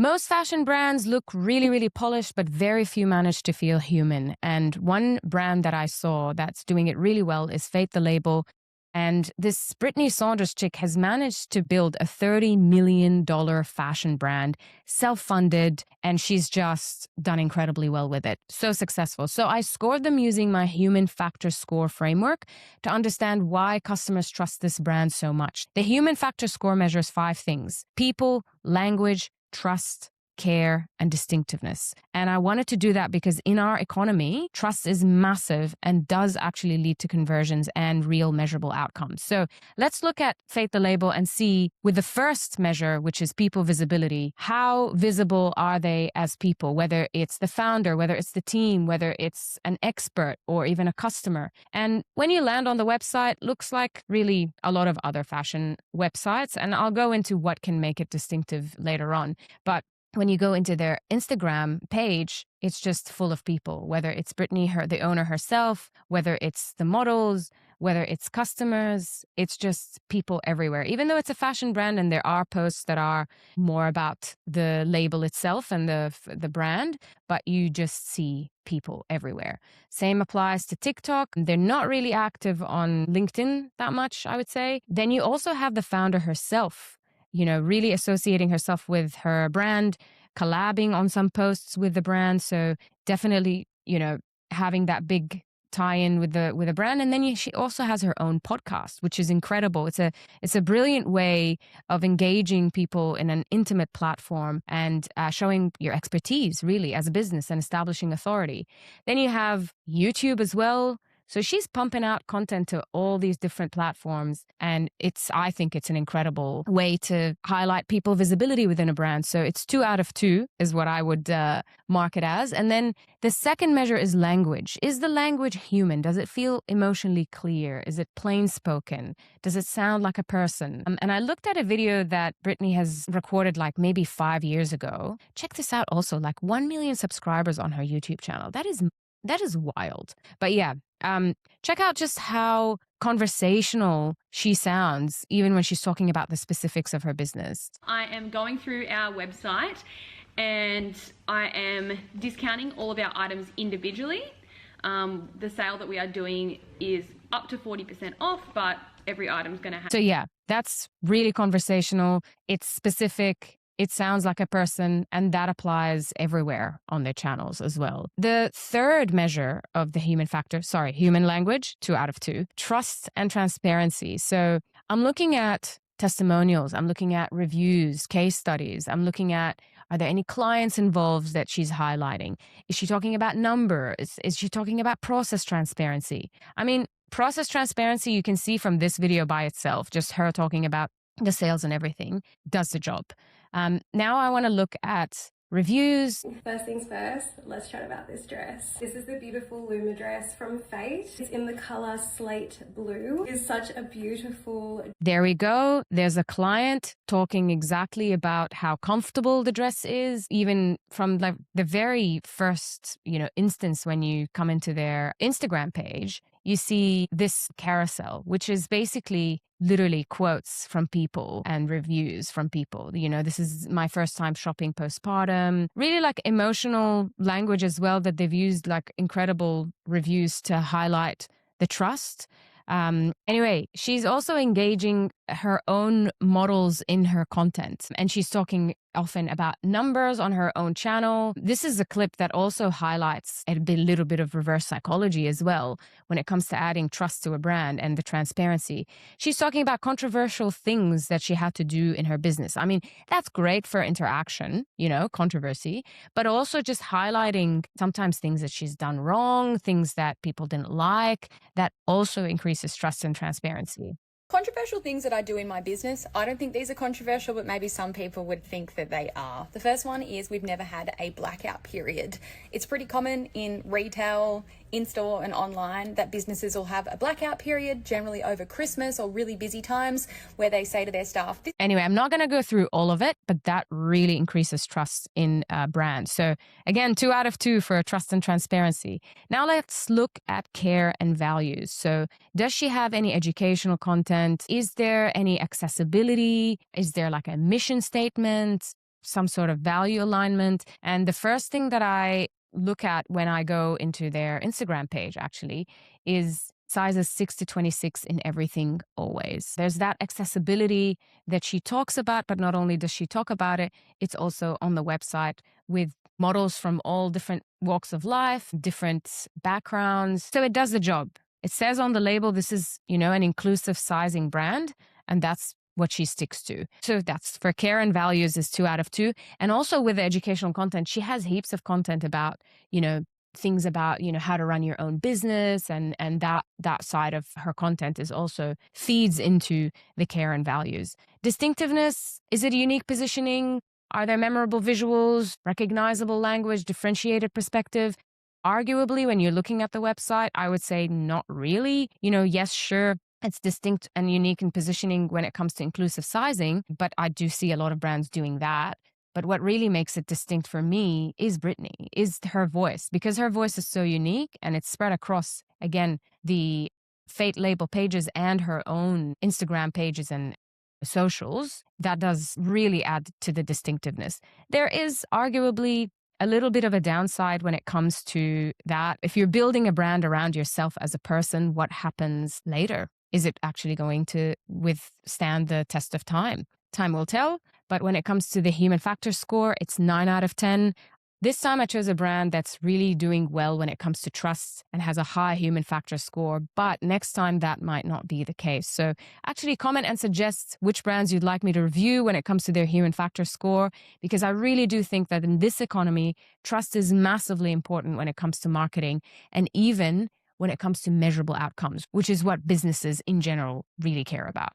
Most fashion brands look really, really polished, but very few manage to feel human. And one brand that I saw that's doing it really well is Faith the Label. And this Brittany Saunders chick has managed to build a $30 million fashion brand, self-funded, and she's just done incredibly well with it. So successful. So I scored them using my human factor score framework to understand why customers trust this brand so much. The human factor score measures 5 things: people, language, trust, care, and distinctiveness. And I wanted to do that because in our economy, trust is massive and does actually lead to conversions and real measurable outcomes. So let's look at Faith the Label and see, with the first measure, which is people visibility, how visible are they as people, whether it's the founder, whether it's the team, whether it's an expert or even a customer. And when you land on the website, looks like really a lot of other fashion websites. And I'll go into what can make it distinctive later on. But when you go into their Instagram page, it's just full of people, whether it's Brittany, the owner herself, whether it's the models, whether it's customers, it's just people everywhere. Even though it's a fashion brand and there are posts that are more about the label itself and the brand, but you just see people everywhere. Same applies to TikTok. They're not really active on LinkedIn that much, I would say. Then you also have the founder herself, really associating herself with her brand, collabing on some posts with the brand. So definitely, having that big tie-in with the brand. And then she also has her own podcast, which is incredible. It's a brilliant way of engaging people in an intimate platform and showing your expertise really as a business and establishing authority. Then you have YouTube as well. So she's pumping out content to all these different platforms. And I think it's an incredible way to highlight people visibility within a brand. So it's 2 out of 2 is what I would mark it as. And then the second measure is language. Is the language human? Does it feel emotionally clear? Is it plain spoken? Does it sound like a person? And I looked at a video that Brittany has recorded like maybe 5 years ago. Check this out also, like 1 million subscribers on her YouTube channel. That is wild. But yeah, check out just how conversational she sounds, even when she's talking about the specifics of her business. I am going through our website and I am discounting all of our items individually. The sale that we are doing is up to 40% off, but every item's going to have. So yeah, that's really conversational. It's specific. It sounds like a person, and that applies everywhere on their channels as well. The third measure of the human language, 2 out of 2, trust and transparency. So I'm looking at testimonials. I'm looking at reviews, case studies. I'm looking at, are there any clients involved that she's highlighting? Is she talking about numbers? Is she talking about process transparency? I mean, process transparency, you can see from this video by itself, just her talking about the sales and everything, does the job. Now I want to look at reviews. First things first, let's chat about this dress. This is the beautiful Luma dress from Fate. It's in the color slate blue. It's such a beautiful... There we go. There's a client talking exactly about how comfortable the dress is, even from the very first, instance when you come into their Instagram page. You see this carousel, which is basically literally quotes from people and reviews from people. This is my first time shopping postpartum. Really like emotional language as well, that they've used like incredible reviews to highlight the trust. Anyway, she's also engaging her own models in her content, and she's talking often about numbers on her own channel. This is a clip that also highlights a little bit of reverse psychology as well when it comes to adding trust to a brand and the transparency. She's talking about controversial things that she had to do in her business. I mean, that's great for interaction, controversy, but also just highlighting sometimes things that she's done wrong, things that people didn't like, that also increases trust and transparency. Controversial things that I do in my business, I don't think these are controversial, but maybe some people would think that they are. The first one is we've never had a blackout period. It's pretty common in retail, in-store and online that businesses will have a blackout period, generally over Christmas or really busy times, where they say to their staff... Anyway, I'm not going to go through all of it, but that really increases trust in a brand. So again, 2 out of 2 for trust and transparency. Now let's look at care and values. So does she have any educational content? Is there any accessibility? Is there like a mission statement? some sort of value alignment. And the first thing that I look at when I go into their Instagram page actually is sizes 6 to 26 in everything always. There's that accessibility that she talks about, but not only does she talk about it, it's also on the website with models from all different walks of life, different backgrounds. So it does the job. It says on the label, this is, an inclusive sizing brand, and that's what she sticks to. So that's for care and values is 2 out of 2. And also with the educational content, she has heaps of content about, things about, how to run your own business, and that side of her content is also feeds into the care and values. Distinctiveness, is it a unique positioning? Are there memorable visuals, recognizable language, differentiated perspective? Arguably, when you're looking at the website, I would say not really. Yes, sure, it's distinct and unique in positioning when it comes to inclusive sizing, but I do see a lot of brands doing that. But what really makes it distinct for me is Brittany, is her voice, because her voice is so unique and it's spread across, again, the Fate label pages and her own Instagram pages and socials. That does really add to the distinctiveness. There is arguably a little bit of a downside when it comes to that. If you're building a brand around yourself as a person, what happens later? Is it actually going to withstand the test of time? Time will tell. But when it comes to the human factor score, it's 9 out of 10. This time I chose a brand that's really doing well when it comes to trust and has a high human factor score. But next time that might not be the case. So actually comment and suggest which brands you'd like me to review when it comes to their human factor score, because I really do think that in this economy, trust is massively important when it comes to marketing, and even when it comes to measurable outcomes, which is what businesses in general really care about.